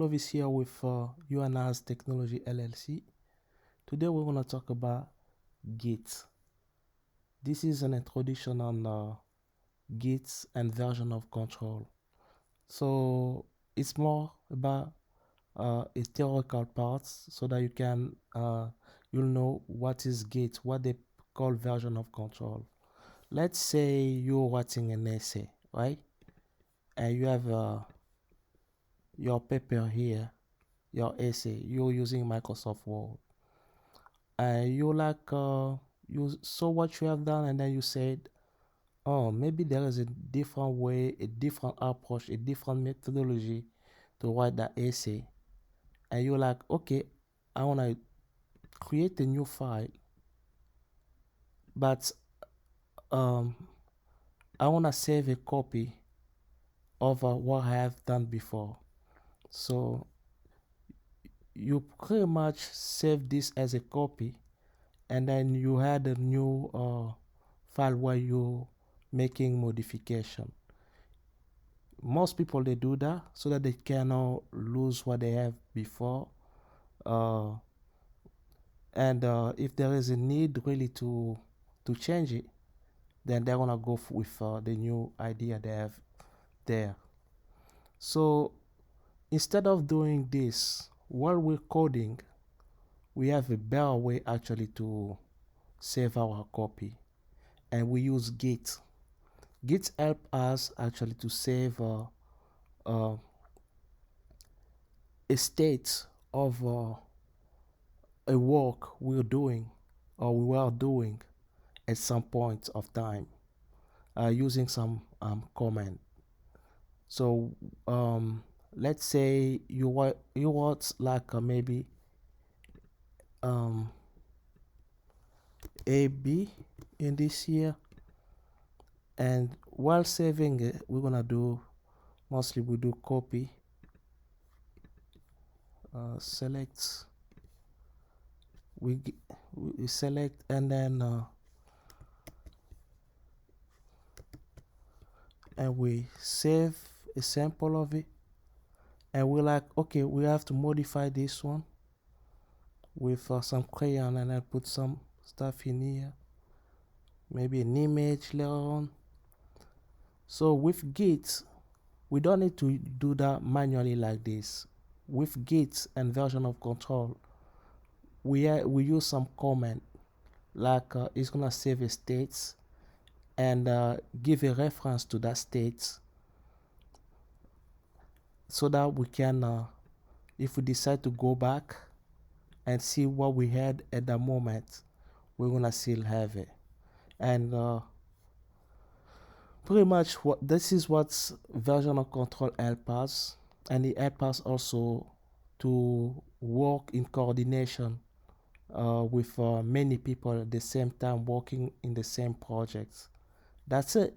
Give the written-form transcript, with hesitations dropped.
Clovis here with UNAS Technology LLC. Today we're going to talk about Git. This is an introduction on Git and version of control. So it's more about a theoretical parts so that you'll know what is Git, what they call version of control. Let's say you're writing an essay, right? And you have your paper here, your essay, you're using Microsoft Word, and you saw what you have done, and then you said, oh, maybe there is a different way, a different approach, a different methodology to write that essay. And you're like, okay, I want to create a new file, but um, I want to save a copy of what I have done before. So you pretty much save this as a copy, and then you add a new file where you're making modification. Most people, they do that so that they cannot lose what they have before, and if there is a need really to change it, then they're gonna go with the new idea they have there. So instead of doing this while we're coding, we have a better way actually to save our copy, and we use Git. Git help us actually to save a state of a work we're doing or we were doing at some point of time using some command. So let's say you want like maybe AB in this here, and while saving it, we're gonna do mostly we do copy, select, we select, and then and we save a sample of it, and we're like, okay, we have to modify this one with some crayon, and I put some stuff in here, maybe an image later on. So with Git, we don't need to do that manually like this. With Git and version of control, we use some command, like it's gonna save a state and give a reference to that state, so that we can, if we decide to go back and see what we had at the moment, we're gonna still have it. And pretty much this is what version of control helps us, and it helps us also to work in coordination with many people at the same time working in the same projects. That's it.